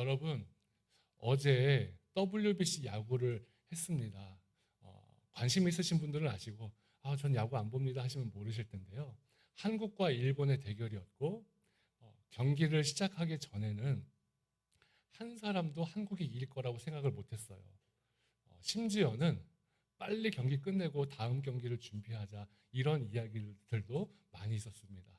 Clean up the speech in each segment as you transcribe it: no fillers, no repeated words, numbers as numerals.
여러분, 어제 WBC 야구를 했습니다. 관심 있으신 분들은 아시고, 전 야구 안 봅니다 하시면 모르실 텐데요. 한국과 일본의 대결이었고, 경기를 시작하기 전에는 한 사람도 한국이 이길 거라고 생각을 못했어요. 심지어는 빨리 경기 끝내고 다음 경기를 준비하자, 이런 이야기들도 많이 있었습니다.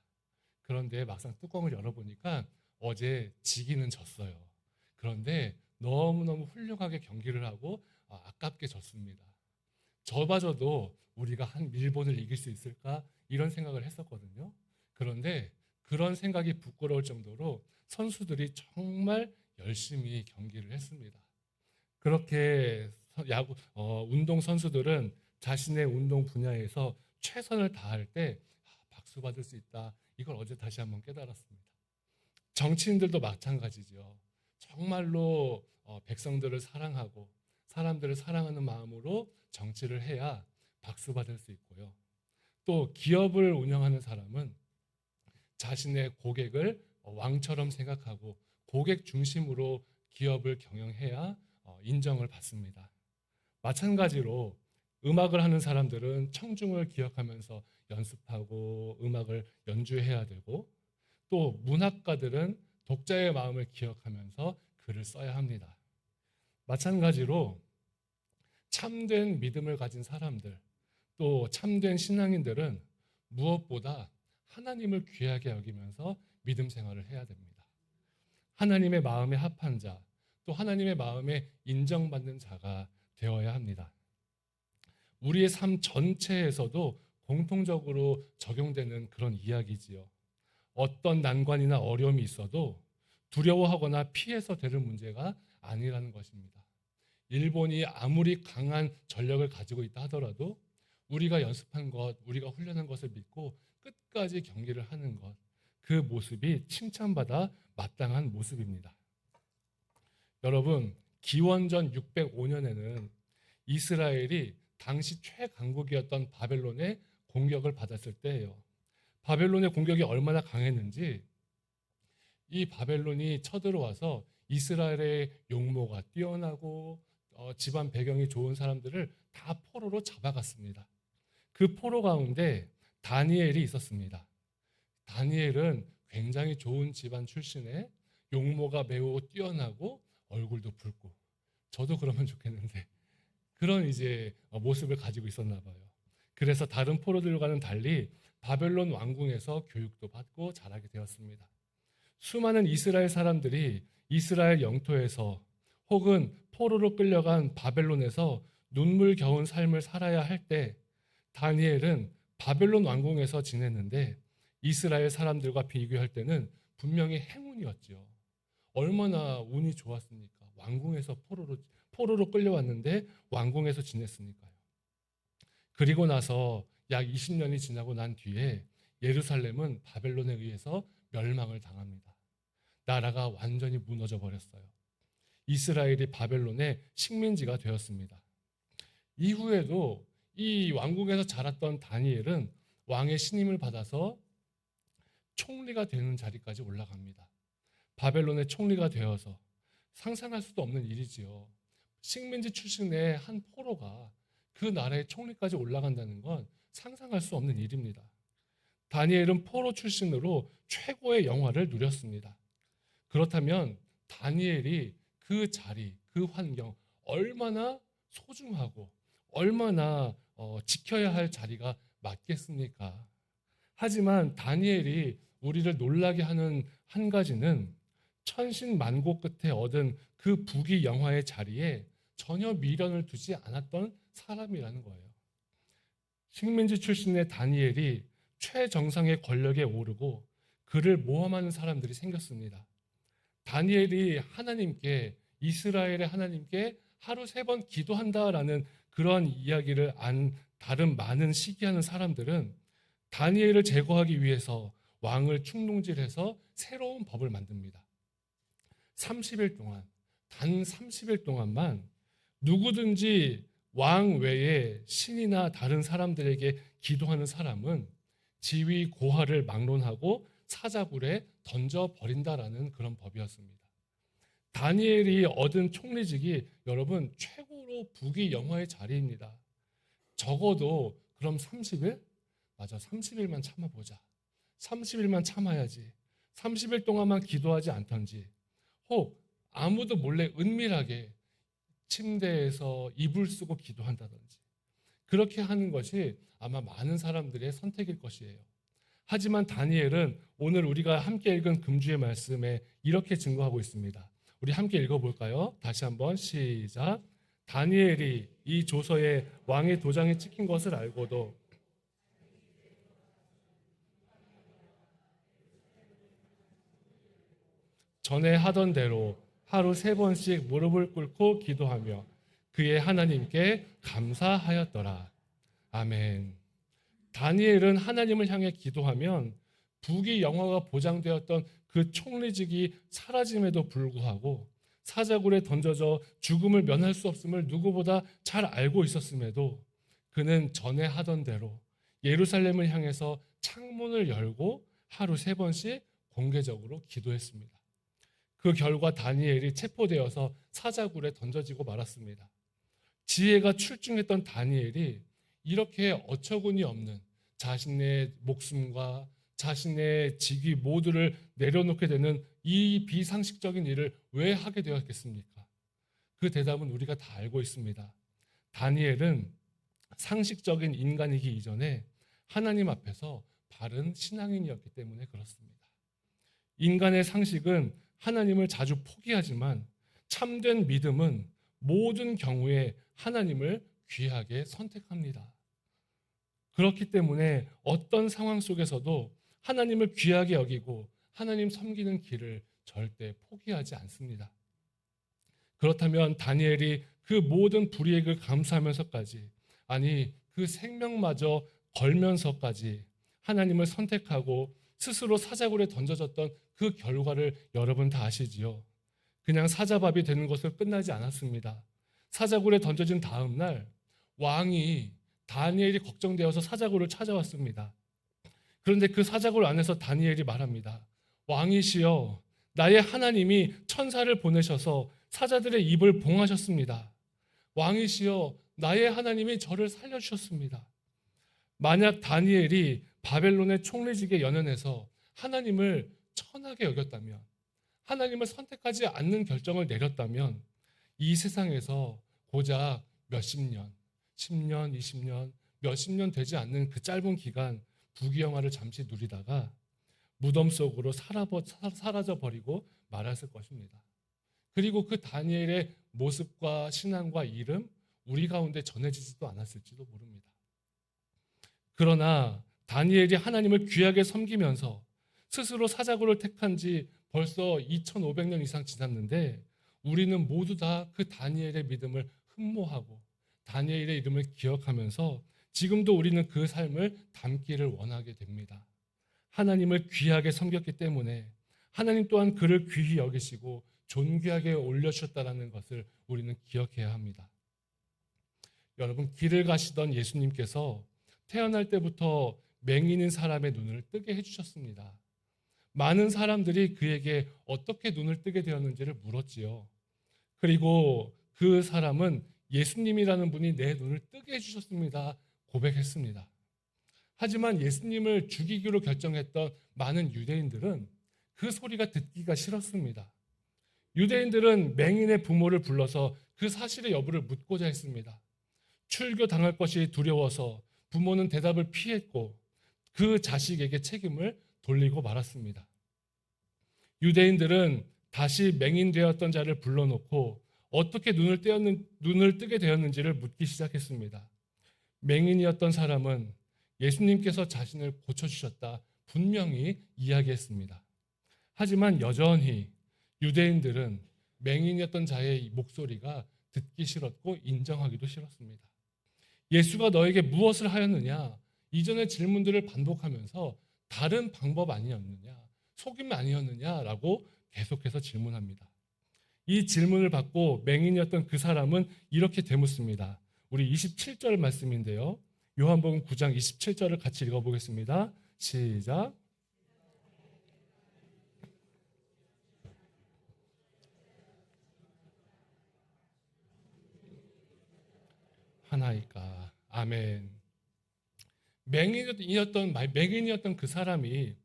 그런데 막상 뚜껑을 열어보니까 어제 지기는 졌어요. 그런데 너무너무 훌륭하게 경기를 하고 아깝게 졌습니다. 저마저도 우리가 한 일본을 이길 수 있을까? 이런 생각을 했었거든요. 그런데 그런 생각이 부끄러울 정도로 선수들이 정말 열심히 경기를 했습니다. 그렇게 운동 선수들은 자신의 운동 분야에서 최선을 다할 때 박수 받을 수 있다. 이걸 어제 다시 한번 깨달았습니다. 정치인들도 마찬가지죠. 정말로 백성들을 사랑하고 사람들을 사랑하는 마음으로 정치를 해야 박수 받을 수 있고요. 또 기업을 운영하는 사람은 자신의 고객을 왕처럼 생각하고 고객 중심으로 기업을 경영해야 인정을 받습니다. 마찬가지로 음악을 하는 사람들은 청중을 기억하면서 연습하고 음악을 연주해야 되고, 또 문학가들은 독자의 마음을 기억하면서 글을 써야 합니다. 마찬가지로 참된 믿음을 가진 사람들, 또 참된 신앙인들은 무엇보다 하나님을 귀하게 여기면서 믿음 생활을 해야 됩니다. 하나님의 마음에 합한 자, 또 하나님의 마음에 인정받는 자가 되어야 합니다. 우리의 삶 전체에서도 공통적으로 적용되는 그런 이야기지요. 어떤 난관이나 어려움이 있어도 두려워하거나 피해서 되는 문제가 아니라는 것입니다. 일본이 아무리 강한 전력을 가지고 있다 하더라도 우리가 연습한 것, 우리가 훈련한 것을 믿고 끝까지 경기를 하는 것, 그 모습이 칭찬받아 마땅한 모습입니다. 여러분, 기원전 605년에는 이스라엘이 당시 최강국이었던 바벨론의 공격을 받았을 때예요. 바벨론의 공격이 얼마나 강했는지, 이 바벨론이 쳐들어와서 이스라엘의 용모가 뛰어나고 집안 배경이 좋은 사람들을 다 포로로 잡아갔습니다. 그 포로 가운데 다니엘이 있었습니다. 다니엘은 굉장히 좋은 집안 출신에 용모가 매우 뛰어나고 얼굴도 붉고, 저도 그러면 좋겠는데 그런 이제 모습을 가지고 있었나 봐요. 그래서 다른 포로들과는 달리 바벨론 왕궁에서 교육도 받고 자라게 되었습니다. 수많은 이스라엘 사람들이 이스라엘 영토에서 혹은 포로로 끌려간 바벨론에서 눈물겨운 삶을 살아야 할 때 다니엘은 바벨론 왕궁에서 지냈는데 이스라엘 사람들과 비교할 때는 분명히 행운이었죠. 얼마나 운이 좋았습니까? 왕궁에서 포로로 끌려왔는데 왕궁에서 지냈으니까요. 그리고 나서 약 20년이 지나고 난 뒤에 예루살렘은 바벨론에 의해서 멸망을 당합니다. 나라가 완전히 무너져 버렸어요. 이스라엘이 바벨론의 식민지가 되었습니다. 이후에도 이 왕국에서 자랐던 다니엘은 왕의 신임을 받아서 총리가 되는 자리까지 올라갑니다. 바벨론의 총리가 되어서 상상할 수도 없는 일이지요. 식민지 출신의 한 포로가 그 나라의 총리까지 올라간다는 건 상상할 수 없는 일입니다. 다니엘은 포로 출신으로 최고의 영화를 누렸습니다. 그렇다면 다니엘이 그 자리, 그 환경 얼마나 소중하고 얼마나 지켜야 할 자리가 맞겠습니까? 하지만 다니엘이 우리를 놀라게 하는 한 가지는 천신만고 끝에 얻은 그 부귀 영화의 자리에 전혀 미련을 두지 않았던 사람이라는 거예요. 식민지 출신의 다니엘이 최정상의 권력에 오르고 그를 모함하는 사람들이 생겼습니다. 다니엘이 하나님께, 이스라엘의 하나님께 하루 3번 기도한다라는 그런 이야기를 안 다른 많은 시기하는 사람들은 다니엘을 제거하기 위해서 왕을 충동질해서 새로운 법을 만듭니다. 30일 동안, 단 30일 동안만 누구든지 왕 외에 신이나 다른 사람들에게 기도하는 사람은 지위 고하를 막론하고 사자굴에 던져버린다라는 그런 법이었습니다. 다니엘이 얻은 총리직이 여러분 최고로 부귀영화의 자리입니다. 적어도 그럼 30일? 맞아, 30일만 참아보자. 30일만 참아야지. 30일 동안만 기도하지 않던지, 혹 아무도 몰래 은밀하게 침대에서 이불 쓰고 기도한다든지, 그렇게 하는 것이 아마 많은 사람들의 선택일 것이에요. 하지만 다니엘은 오늘 우리가 함께 읽은 금주의 말씀에 이렇게 증거하고 있습니다. 우리 함께 읽어볼까요? 다시 한번 시작. 다니엘이 이 조서에 왕의 도장이 찍힌 것을 알고도 전에 하던 대로 하루 3번씩 무릎을 꿇고 기도하며 그의 하나님께 감사하였더라. 아멘. 다니엘은 하나님을 향해 기도하면 부귀영화가 보장되었던 그 총리직이 사라짐에도 불구하고 사자굴에 던져져 죽음을 면할 수 없음을 누구보다 잘 알고 있었음에도 그는 전에 하던 대로 예루살렘을 향해서 창문을 열고 하루 3번씩 공개적으로 기도했습니다. 그 결과 다니엘이 체포되어서 사자굴에 던져지고 말았습니다. 지혜가 출중했던 다니엘이 이렇게 어처구니 없는 자신의 목숨과 자신의 직위 모두를 내려놓게 되는 이 비상식적인 일을 왜 하게 되었겠습니까? 그 대답은 우리가 다 알고 있습니다. 다니엘은 상식적인 인간이기 이전에 하나님 앞에서 바른 신앙인이었기 때문에 그렇습니다. 인간의 상식은 하나님을 자주 포기하지만 참된 믿음은 모든 경우에 하나님을 귀하게 선택합니다. 그렇기 때문에 어떤 상황 속에서도 하나님을 귀하게 여기고 하나님 섬기는 길을 절대 포기하지 않습니다. 그렇다면 다니엘이 그 모든 불이익을 감수하면서까지, 아니 그 생명마저 걸면서까지 하나님을 선택하고 스스로 사자굴에 던져졌던 그 결과를 여러분 다 아시지요. 그냥 사자밥이 되는 것으로 끝나지 않았습니다. 사자굴에 던져진 다음 날 왕이 다니엘이 걱정되어서 사자굴을 찾아왔습니다. 그런데 그 사자굴 안에서 다니엘이 말합니다. 왕이시여, 나의 하나님이 천사를 보내셔서 사자들의 입을 봉하셨습니다. 왕이시여, 나의 하나님이 저를 살려주셨습니다. 만약 다니엘이 바벨론의 총리직에 연연해서 하나님을 천하게 여겼다면, 하나님을 선택하지 않는 결정을 내렸다면 이 세상에서 고작 몇십 년, 10년, 20년, 몇십 년 되지 않는 그 짧은 기간 부귀영화를 잠시 누리다가 무덤 속으로 사라져버리고 말았을 것입니다. 그리고 그 다니엘의 모습과 신앙과 이름 우리 가운데 전해지지도 않았을지도 모릅니다. 그러나 다니엘이 하나님을 귀하게 섬기면서 스스로 사자굴을 택한 지 벌써 2500년 이상 지났는데 우리는 모두 다 그 다니엘의 믿음을 흠모하고 다니엘의 이름을 기억하면서 지금도 우리는 그 삶을 담기를 원하게 됩니다. 하나님을 귀하게 섬겼기 때문에 하나님 또한 그를 귀히 여기시고 존귀하게 올려주셨다는 것을 우리는 기억해야 합니다. 여러분, 길을 가시던 예수님께서 태어날 때부터 맹인인 사람의 눈을 뜨게 해주셨습니다. 많은 사람들이 그에게 어떻게 눈을 뜨게 되었는지를 물었지요. 그리고 그 사람은 예수님이라는 분이 내 눈을 뜨게 해주셨습니다. 고백했습니다. 하지만 예수님을 죽이기로 결정했던 많은 유대인들은 그 소리가 듣기가 싫었습니다. 유대인들은 맹인의 부모를 불러서 그 사실의 여부를 묻고자 했습니다. 출교 당할 것이 두려워서 부모는 대답을 피했고 그 자식에게 책임을 돌리고 말았습니다. 유대인들은 다시 맹인되었던 자를 불러놓고 어떻게 눈을 뜨게 되었는지를 묻기 시작했습니다. 맹인이었던 사람은 예수님께서 자신을 고쳐주셨다 분명히 이야기했습니다. 하지만 여전히 유대인들은 맹인이었던 자의 목소리가 듣기 싫었고 인정하기도 싫었습니다. 예수가 너에게 무엇을 하였느냐? 이전의 질문들을 반복하면서 다른 방법 아니었느냐? 속임 아니었느냐라고 계속해서 질문합니다. 이 질문을 받고 맹인이었던 그 사람은 이렇게 되묻습니다. 우리 27절 말씀인데요. 요한복음 9장 27절을 같이 읽어보겠습니다. 시작. 하나이까. 아멘. 맹인이었던 그 사람이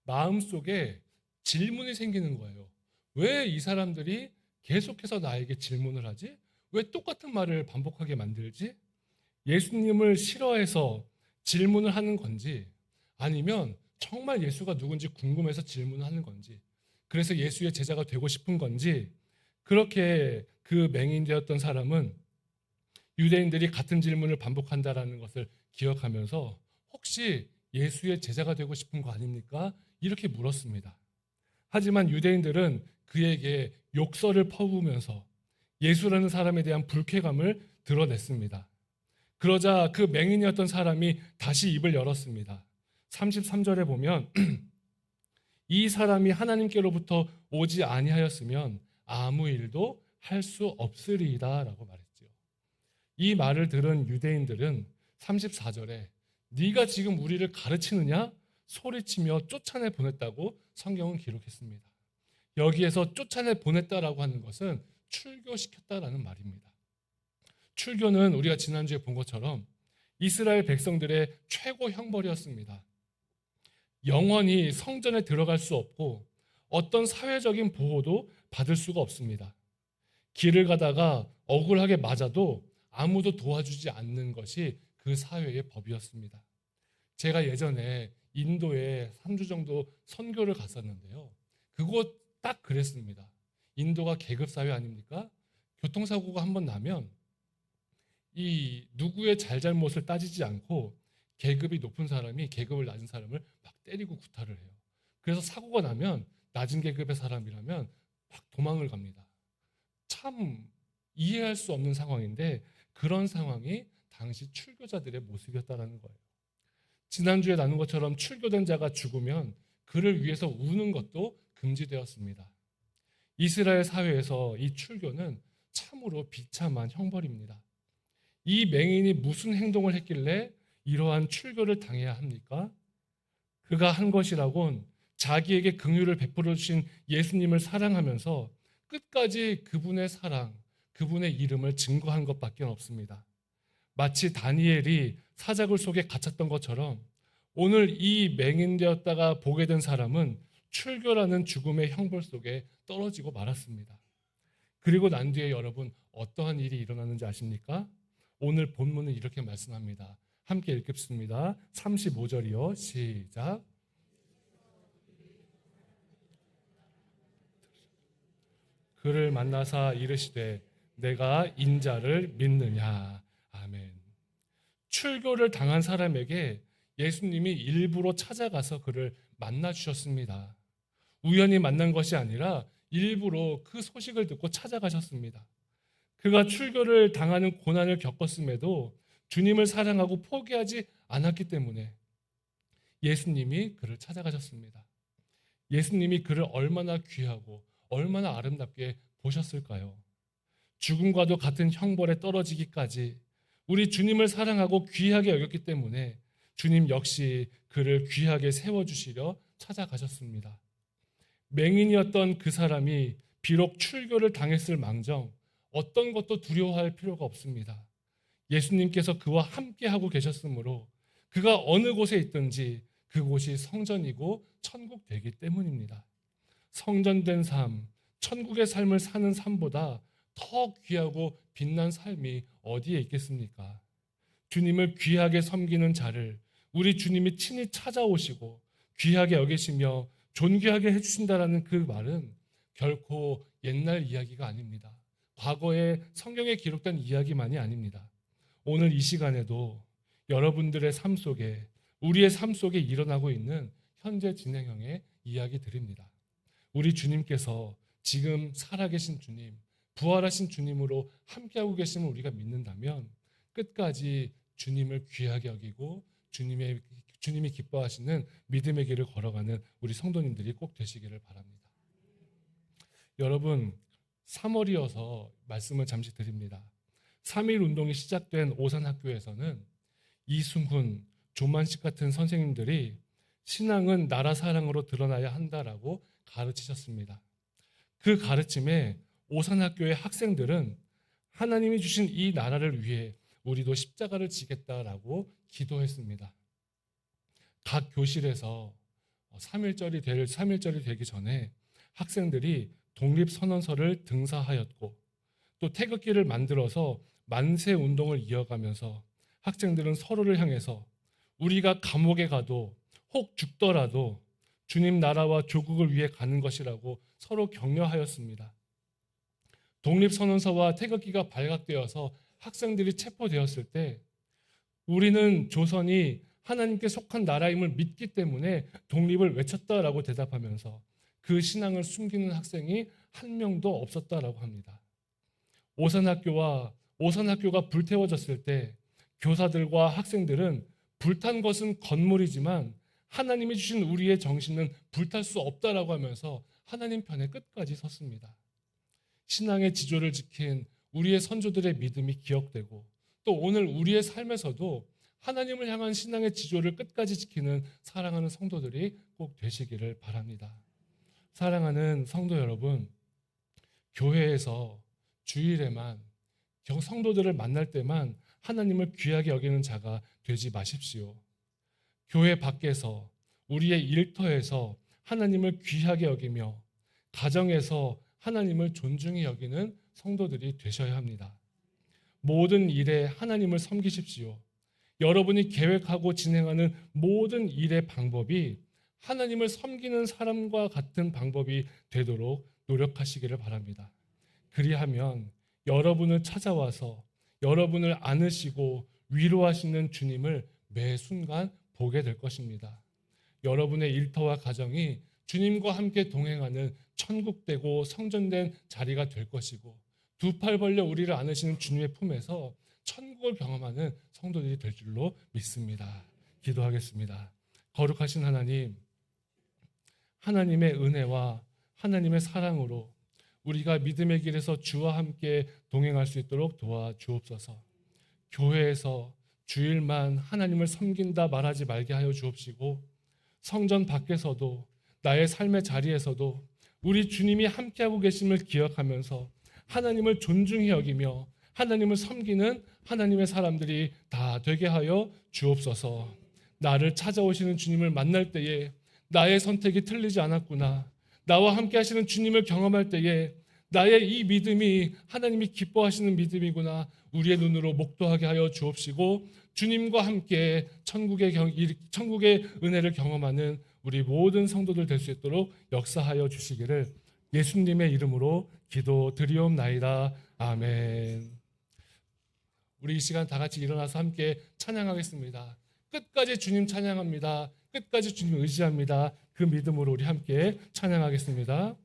마음속에 질문이 생기는 거예요. 왜 이 사람들이 계속해서 나에게 질문을 하지? 왜 똑같은 말을 반복하게 만들지? 예수님을 싫어해서 질문을 하는 건지, 아니면 정말 예수가 누군지 궁금해서 질문을 하는 건지, 그래서 예수의 제자가 되고 싶은 건지. 그렇게 그 맹인되었던 사람은 유대인들이 같은 질문을 반복한다라는 것을 기억하면서 혹시 예수의 제자가 되고 싶은 거 아닙니까? 이렇게 물었습니다. 하지만 유대인들은 그에게 욕설을 퍼부으면서 예수라는 사람에 대한 불쾌감을 드러냈습니다. 그러자 그 맹인이었던 사람이 다시 입을 열었습니다. 33절에 보면 이 사람이 하나님께로부터 오지 아니하였으면 아무 일도 할 수 없으리이다라고 말했죠. 이 말을 들은 유대인들은 34절에 네가 지금 우리를 가르치느냐? 소리치며 쫓아내 보냈다고 성경은 기록했습니다. 여기에서 쫓아내 보냈다라고 하는 것은 출교시켰다라는 말입니다. 출교는 우리가 지난주에 본 것처럼 이스라엘 백성들의 최고 형벌이었습니다. 영원히 성전에 들어갈 수 없고 어떤 사회적인 보호도 받을 수가 없습니다. 길을 가다가 억울하게 맞아도 아무도 도와주지 않는 것이 그 사회의 법이었습니다. 제가 예전에 인도에 3주 정도 선교를 갔었는데요. 그곳 딱 그랬습니다. 인도가 계급사회 아닙니까? 교통사고가 한번 나면 이 누구의 잘잘못을 따지지 않고 계급이 높은 사람이 계급을 낮은 사람을 막 때리고 구타를 해요. 그래서 사고가 나면 낮은 계급의 사람이라면 막 도망을 갑니다. 참 이해할 수 없는 상황인데 그런 상황이 당시 출교자들의 모습이었다는 거예요. 지난주에 나눈 것처럼 출교된 자가 죽으면 그를 위해서 우는 것도 금지되었습니다. 이스라엘 사회에서 이 출교는 참으로 비참한 형벌입니다. 이 맹인이 무슨 행동을 했길래 이러한 출교를 당해야 합니까? 그가 한 것이라곤 자기에게 긍휼을 베풀어 주신 예수님을 사랑하면서 끝까지 그분의 사랑, 그분의 이름을 증거한 것밖에 없습니다. 마치 다니엘이 사자굴 속에 갇혔던 것처럼 오늘 이 맹인되었다가 보게 된 사람은 출교라는 죽음의 형벌 속에 떨어지고 말았습니다. 그리고 난 뒤에 여러분 어떠한 일이 일어나는지 아십니까? 오늘 본문은 이렇게 말씀합니다. 함께 읽겠습니다. 35절이요. 시작. 그를 만나사 이르시되 내가 인자를 믿느냐. 아멘. 출교를 당한 사람에게 예수님이 일부러 찾아가서 그를 만나 주셨습니다. 우연히 만난 것이 아니라 일부러 그 소식을 듣고 찾아가셨습니다. 그가 출교를 당하는 고난을 겪었음에도 주님을 사랑하고 포기하지 않았기 때문에 예수님이 그를 찾아가셨습니다. 예수님이 그를 얼마나 귀하고 얼마나 아름답게 보셨을까요? 죽음과도 같은 형벌에 떨어지기까지 우리 주님을 사랑하고 귀하게 여겼기 때문에 주님 역시 그를 귀하게 세워주시려 찾아가셨습니다. 맹인이었던 그 사람이 비록 출교를 당했을 망정 어떤 것도 두려워할 필요가 없습니다. 예수님께서 그와 함께하고 계셨으므로 그가 어느 곳에 있든지 그곳이 성전이고 천국 되기 때문입니다. 성전된 삶, 천국의 삶을 사는 삶보다 더 귀하고 빛난 삶이 어디에 있겠습니까? 주님을 귀하게 섬기는 자를 우리 주님이 친히 찾아오시고 귀하게 여기시며 존귀하게 해주신다라는 그 말은 결코 옛날 이야기가 아닙니다. 과거에 성경에 기록된 이야기만이 아닙니다. 오늘 이 시간에도 여러분들의 삶 속에 우리의 삶 속에 일어나고 있는 현재 진행형의 이야기들입니다. 우리 주님께서 지금 살아계신 주님, 부활하신 주님으로 함께하고 계심을 우리가 믿는다면 끝까지 주님을 귀하게 여기고 주님이 기뻐하시는 믿음의 길을 걸어가는 우리 성도님들이 꼭 되시기를 바랍니다. 여러분, 3월이어서 말씀을 잠시 드립니다. 3.1 운동이 시작된 오산학교에서는 이순훈, 조만식 같은 선생님들이 신앙은 나라 사랑으로 드러나야 한다라고 가르치셨습니다. 그 가르침에 오산학교의 학생들은 하나님이 주신 이 나라를 위해 우리도 십자가를 지겠다라고 기도했습니다. 각 교실에서 3.1절이 되기 전에 학생들이 독립선언서를 등사하였고 또 태극기를 만들어서 만세 운동을 이어가면서 학생들은 서로를 향해서 우리가 감옥에 가도 혹 죽더라도 주님 나라와 조국을 위해 가는 것이라고 서로 격려하였습니다. 독립선언서와 태극기가 발각되어서 학생들이 체포되었을 때 우리는 조선이 하나님께 속한 나라임을 믿기 때문에 독립을 외쳤다라고 대답하면서 그 신앙을 숨기는 학생이 한 명도 없었다라고 합니다. 오산학교가 불태워졌을 때 교사들과 학생들은 불탄 것은 건물이지만 하나님이 주신 우리의 정신은 불탈 수 없다라고 하면서 하나님 편에 끝까지 섰습니다. 신앙의 지조를 지킨 우리의 선조들의 믿음이 기억되고 또 오늘 우리의 삶에서도 하나님을 향한 신앙의 지조를 끝까지 지키는 사랑하는 성도들이 꼭 되시기를 바랍니다. 사랑하는 성도 여러분, 교회에서 주일에만 성도들을 만날 때만 하나님을 귀하게 여기는 자가 되지 마십시오. 교회 밖에서 우리의 일터에서 하나님을 귀하게 여기며 가정에서 하나님을 존중히 여기는 성도들이 되셔야 합니다. 모든 일에 하나님을 섬기십시오. 여러분이 계획하고 진행하는 모든 일의 방법이 하나님을 섬기는 사람과 같은 방법이 되도록 노력하시기를 바랍니다. 그리하면 여러분을 찾아와서 여러분을 안으시고 위로하시는 주님을 매 순간 보게 될 것입니다. 여러분의 일터와 가정이 주님과 함께 동행하는 천국되고 성전된 자리가 될 것이고 두 팔 벌려 우리를 안으시는 주님의 품에서 천국을 경험하는 성도들이 될 줄로 믿습니다. 기도하겠습니다. 거룩하신 하나님, 하나님의 은혜와 하나님의 사랑으로 우리가 믿음의 길에서 주와 함께 동행할 수 있도록 도와주옵소서. 교회에서 주일만 하나님을 섬긴다 말하지 말게 하여 주옵시고 성전 밖에서도 나의 삶의 자리에서도 우리 주님이 함께하고 계심을 기억하면서 하나님을 존중히 여기며 하나님을 섬기는 하나님의 사람들이 다 되게 하여 주옵소서. 나를 찾아오시는 주님을 만날 때에 나의 선택이 틀리지 않았구나, 나와 함께 하시는 주님을 경험할 때에 나의 이 믿음이 하나님이 기뻐하시는 믿음이구나, 우리의 눈으로 목도하게 하여 주옵시고 주님과 함께 천국의 은혜를 경험하는 우리 모든 성도들 될 수 있도록 역사하여 주시기를 예수님의 이름으로 기도드리옵나이다. 아멘. 우리 이 시간 다 같이 일어나서 함께 찬양하겠습니다. 끝까지 주님 찬양합니다. 끝까지 주님 의지합니다. 그 믿음으로 우리 함께 찬양하겠습니다.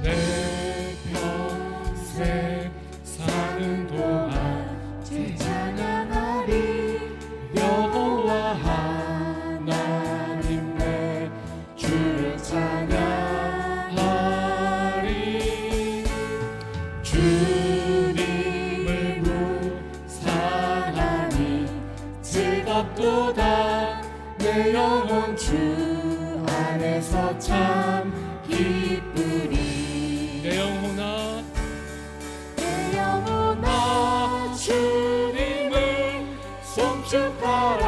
내 평생 사는 동안 주 찬양하리. 여호와 하나님 내 주를 찬양하리. 주님을 묵상하니 즐겁도다. 내 영혼 주 안에서 참 기쁘리. 내 영혼아 주님을 송축하라.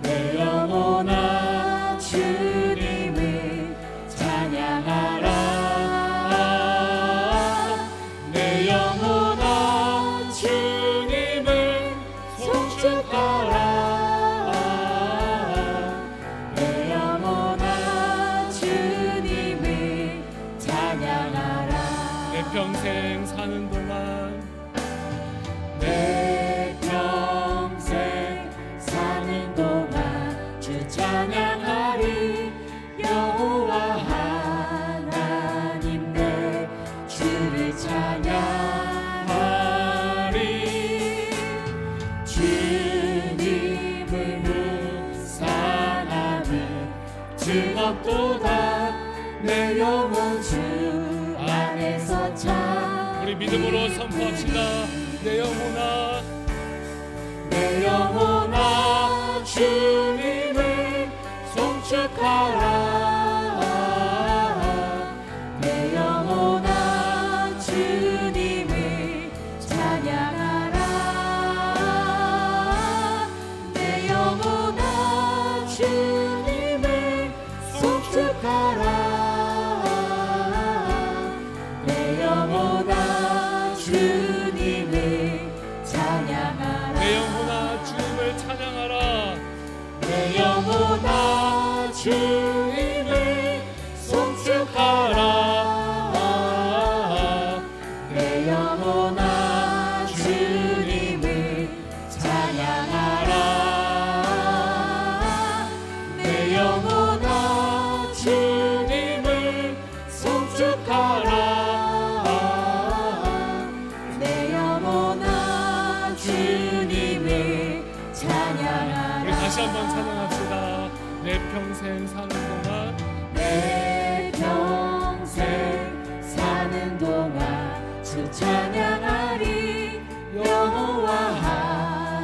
내 영혼아 주님을 찬양하라. 내 영혼아 주님을 송축하라. 평생 사는 동안 내 평생 사는 동안 주 찬양하리. 여호와 하나님 내 주를 찬양하리. 주님을 묵상하니 즐겁도다. 내 영혼 주 안에서 참. 우리 믿음으로 선포합시다. 내 영혼아 내 영혼아 주님을 송축하라. 내 영혼아 주님을 찬양하라. 내 영혼아 주님을 송축하라. 내 영혼아 주님을 찬양하라. 내 영혼아 주님을 찬양하라. 내 영혼아 주님을 송축하라. 내 영혼아 주님을 찬양하라. 내 영혼아 주님을 송축하라. 내 영혼아 주님을 찬양하라. 우리 다시 한번 찬양합시다. 내 평생 사는 동안 내 평생 사는 동안 주 찬양하리. 여호와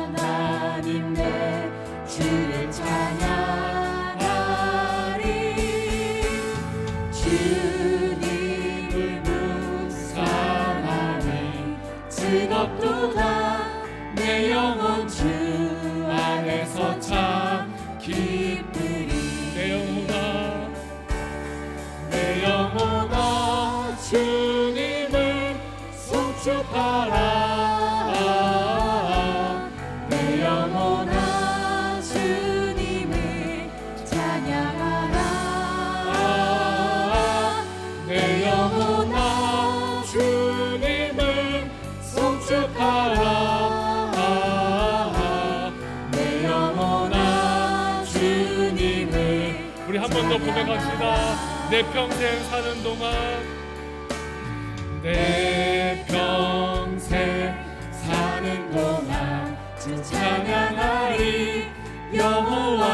하나님 내 주를 찬양하리. 주님을 묵상하니 즐겁도다. 내 영혼 주 안에서 참 기쁘리. 내 영혼아 내 영혼아 주님을 송축하라. 내 영혼아 주님을 찬양하라. 내 영혼아 주님을 송축하라. 내 영혼아 주님을. 우리 한 번 더 고백합시다. 내 평생 사는 동안 내 평생 사는 동안 주 찬양하리. 여호와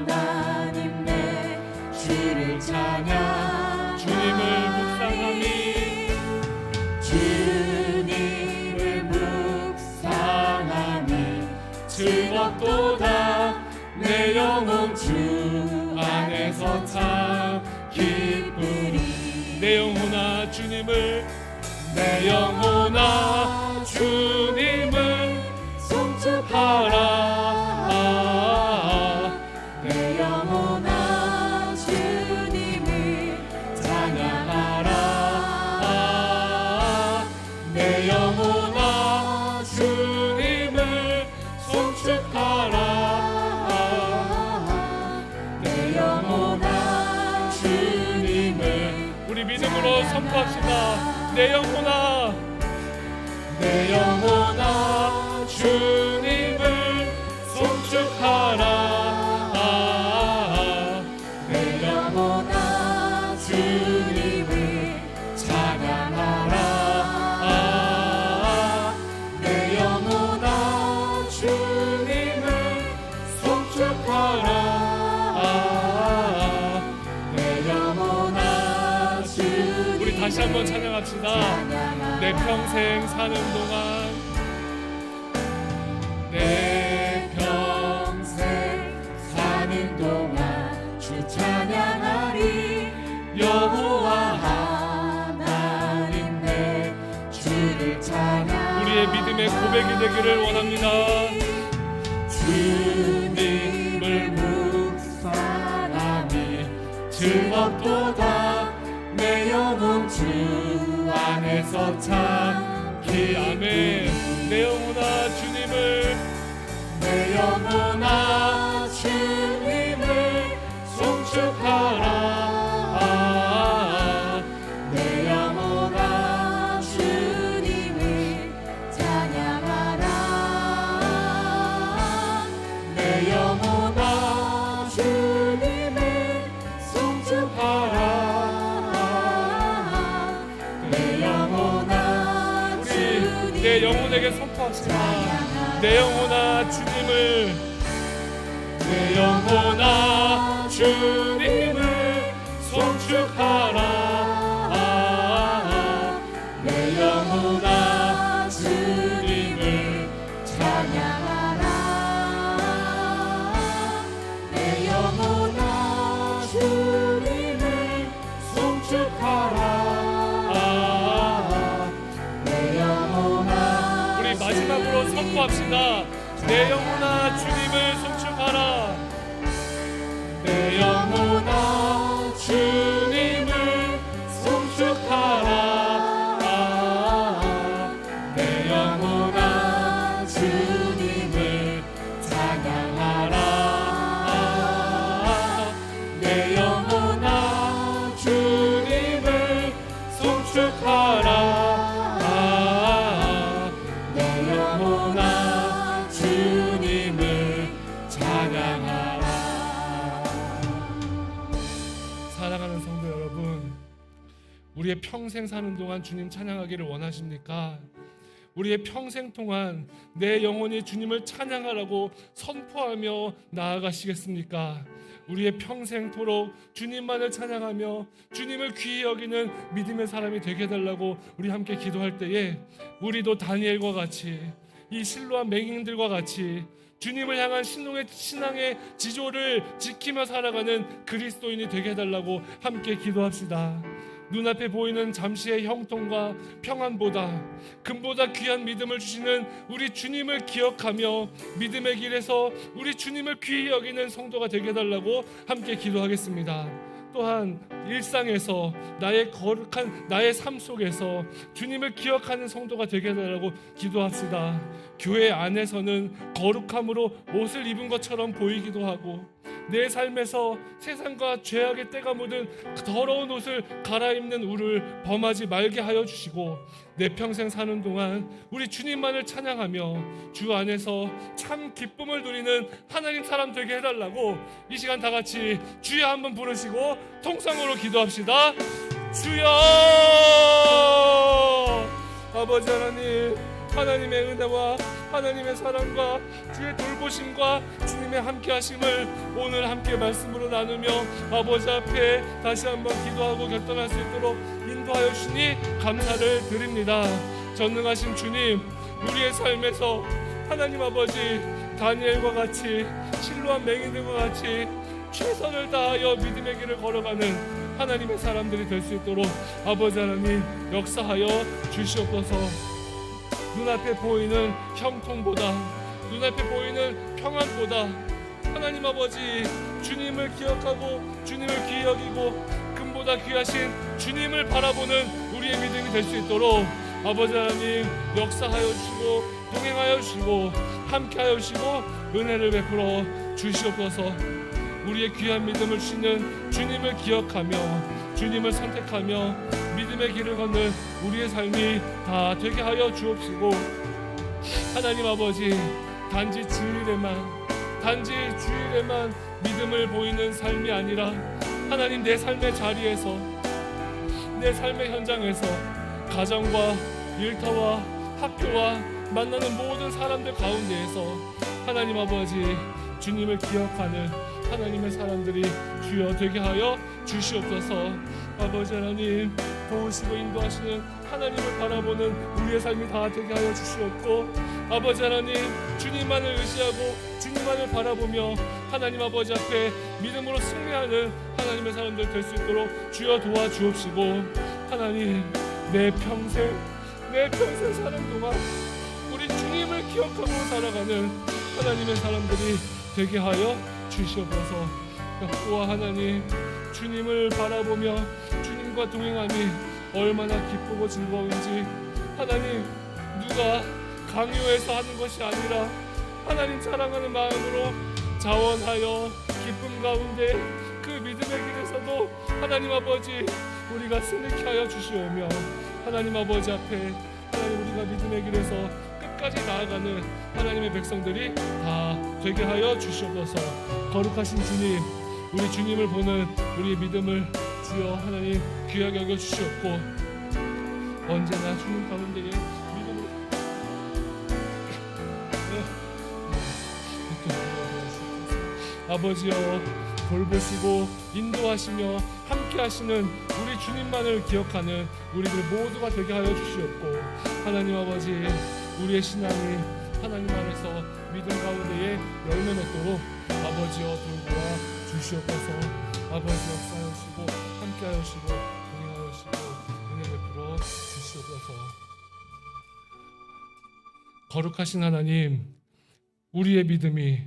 하나님 내 주를 찬양. 주님을 묵상하니 주님을 묵상하니 즐겁도다. 내 영혼 주 안에서 참 기쁘리. 내 영혼아 주님을 내 영혼아 주님을 송축하라. 내 영혼아 주님을 찬양하라. 내 영혼아 주님을 송축하라. 내 영혼아 주님을. 우리 믿음으로 선포합시다. 내 영혼아 내 영혼아 주님을 송축하라. 내 영혼아 주님을 찬양하라. 내 영혼아 주님을 송축하라. 내 영혼아 주님을. 우리 다시 한번 찬양합시다. 내 평생 사는 동안 내 평생 사는 동안 주 찬양하리. 여호와 하나님 내 주를 찬양. 우리의 믿음의 고백이 되기를 원합니다. 주님을 묵상하니 즐겁도다. 내 영혼 주 안에서 참 기쁘리. 아멘. 내 영혼아 주님을 내 영혼아 주님을 송축하라. 내 영혼아 주님을 찬양하라. 내 영혼아 주님을 송축하라. 내 영혼아 주님을. 내 영혼에게 선포합시다. 내 영혼아 주님을 내 영혼아 주님을 송축하라. 내 영혼아 송축하라 내 영혼아 우리 마지막으로 선포합시다. 내 영혼아 주님을 송축하라. 내 영혼아 주님을 송축하라 내 영혼아 주님을 찬양하라 내 영혼아 주님을 송축하라 내 영혼아 주님을 찬양하라. 사랑하는 성도 여러분, 우리의 평생 사는 동안 주님 찬양하기를 원하십니까? 우리의 평생 동안 내 영혼이 주님을 찬양하라고 선포하며 나아가시겠습니까? 우리의 평생토록 주님만을 찬양하며 주님을 귀히 여기는 믿음의 사람이 되게 해달라고 우리 함께 기도할 때에 우리도 다니엘과 같이 이 실로암 맹인들과 같이 주님을 향한 신앙의 지조를 지키며 살아가는 그리스도인이 되게 해달라고 함께 기도합시다. 눈앞에 보이는 잠시의 형통과 평안보다 금보다 귀한 믿음을 주시는 우리 주님을 기억하며 믿음의 길에서 우리 주님을 귀히 여기는 성도가 되게 해달라고 함께 기도하겠습니다. 또한 일상에서 나의 거룩한 나의 삶 속에서 주님을 기억하는 성도가 되게 해달라고 기도합시다. 교회 안에서는 거룩함으로 옷을 입은 것처럼 보이기도 하고 내 삶에서 세상과 죄악의 때가 묻은 더러운 옷을 갈아입는 우를 범하지 말게 하여 주시고 내 평생 사는 동안 우리 주님만을 찬양하며 주 안에서 참 기쁨을 누리는 하나님 사람 되게 해달라고 이 시간 다 같이 주여 한번 부르시고 통성으로 기도합시다. 주여! 아버지 하나님, 하나님의 은혜와 하나님의 사랑과 주의 돌보심과 주님의 함께하심을 오늘 함께 말씀으로 나누며 아버지 앞에 다시 한번 기도하고 결단할 수 있도록 인도하여 주시니 감사를 드립니다. 전능하신 주님, 우리의 삶에서 하나님 아버지 다니엘과 같이 실로암 맹인들과 같이 최선을 다하여 믿음의 길을 걸어가는 하나님의 사람들이 될 수 있도록 아버지 하나님 역사하여 주시옵소서. 눈앞에 보이는 형통보다 눈앞에 보이는 평안보다 하나님 아버지 주님을 기억하고 주님을 귀히 여기고 금보다 귀하신 주님을 바라보는 우리의 믿음이 될 수 있도록 아버지 하나님 역사하여 주시고 동행하여 주시고 함께하여 주시고 은혜를 베풀어 주시옵소서. 우리의 귀한 믿음을 주시는 주님을 기억하며 주님을 선택하며 믿음의 길을 걷는 우리의 삶이 다 되게 하여 주옵시고 하나님 아버지 단지 주일에만 믿음을 보이는 삶이 아니라 하나님 내 삶의 자리에서 내 삶의 현장에서 가정과 일터와 학교와 만나는 모든 사람들 가운데에서 하나님 아버지 주님을 기억하는 하나님의 사람들이 주여 되게 하여 주시옵소서. 아버지 하나님 도우시고 인도하시는 하나님을 바라보는 우리의 삶이 다 되게 하여 주시옵고 아버지 하나님 주님만을 의지하고 주님만을 바라보며 하나님 아버지 앞에 믿음으로 승리하는 하나님의 사람들 될 수 있도록 주여 도와주옵시고 하나님 내 평생 사는 동안 우리 주님을 기억하고 살아가는 하나님의 사람들이 되게 하여 주시옵소서. 또한 하나님 주님을 바라보며 주님과 동행함이 얼마나 기쁘고 즐거운지 하나님 누가 강요해서 하는 것이 아니라 하나님 사랑하는 마음으로 자원하여 기쁨 가운데 그 믿음의 길에서도 하나님 아버지 우리가 승리케 하여 주시오며 하나님 아버지 앞에 하나님 우리가 믿음의 길에서 끝까지 나아가는 하나님의 백성들이 다 되게 하여 주시옵소서. 거룩하신 주님, 우리 주님을 보는 우리의 믿음을 주여 하나님 귀하게 여겨 주시옵고 언제나 주님 가운데에 믿음으로 아버지여 돌보시고 인도하시며 함께하시는 우리 주님만을 기억하는 우리들 모두가 되게 하여 주시옵고 하나님 아버지 우리의 신앙이 하나님 안에서 믿음 가운데에 열매 맺도록 아버지여 돌보아 주시옵소서. 아버지 역사하시고 함께하시고 동행하시고 은혜 베풀어 주시옵소서. 거룩하신 하나님, 우리의 믿음이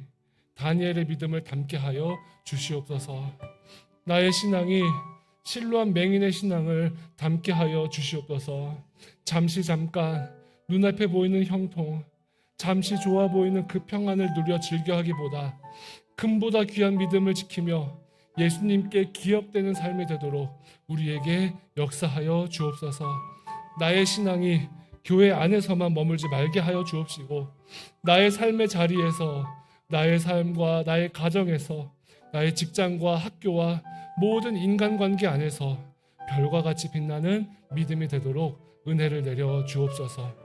다니엘의 믿음을 닮게 하여 주시옵소서. 나의 신앙이 실로한 맹인의 신앙을 닮게 하여 주시옵소서. 잠깐 눈앞에 보이는 형통, 잠시 좋아 보이는 그 평안을 누려 즐겨하기보다 금보다 귀한 믿음을 지키며 예수님께 기업되는 삶이 되도록 우리에게 역사하여 주옵소서. 나의 신앙이 교회 안에서만 머물지 말게 하여 주옵시고, 나의 삶의 자리에서, 나의 삶과 나의 가정에서, 나의 직장과 학교와 모든 인간관계 안에서 별과 같이 빛나는 믿음이 되도록 은혜를 내려 주옵소서.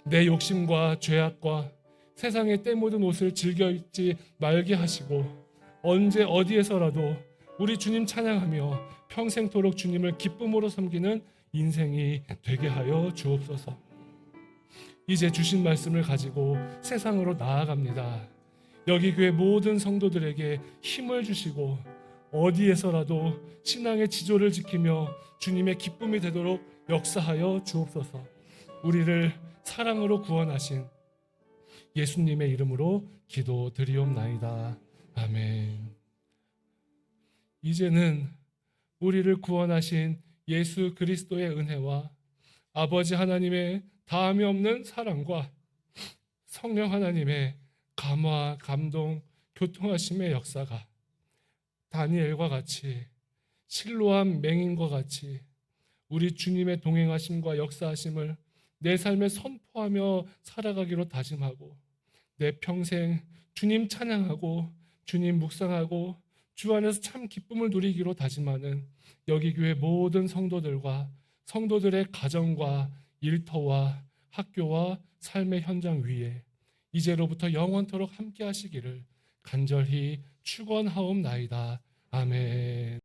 내 욕심과 죄악과 세상의 때 묻은 옷을 즐겨 입지 말게 하시고, 언제 어디에서라도 우리 주님 찬양하며 평생토록 주님을 기쁨으로 섬기는 인생이 되게 하여 주옵소서. 이제 주신 말씀을 가지고 세상으로 나아갑니다. 여기 교회 모든 성도들에게 힘을 주시고 어디에서라도 신앙의 지조를 지키며 주님의 기쁨이 되도록 역사하여 주옵소서. 우리를 사랑으로 구원하신 예수님의 이름으로 기도드리옵나이다. 아멘. 이제는 우리를 구원하신 예수 그리스도의 은혜와 아버지 하나님의 다함이 없는 사랑과 성령 하나님의 감화, 감동, 교통하심의 역사가 다니엘과 같이 실로한 맹인과 같이 우리 주님의 동행하심과 역사하심을 내 삶에 선포하며 살아가기로 다짐하고, 내 평생 주님 찬양하고 주님 묵상하고 주 안에서 참 기쁨을 누리기로 다짐하는 여기 교회 모든 성도들과 성도들의 가정과 일터와 학교와 삶의 현장 위에 이제로부터 영원토록 함께 하시기를 간절히 축원하옵나이다. 아멘.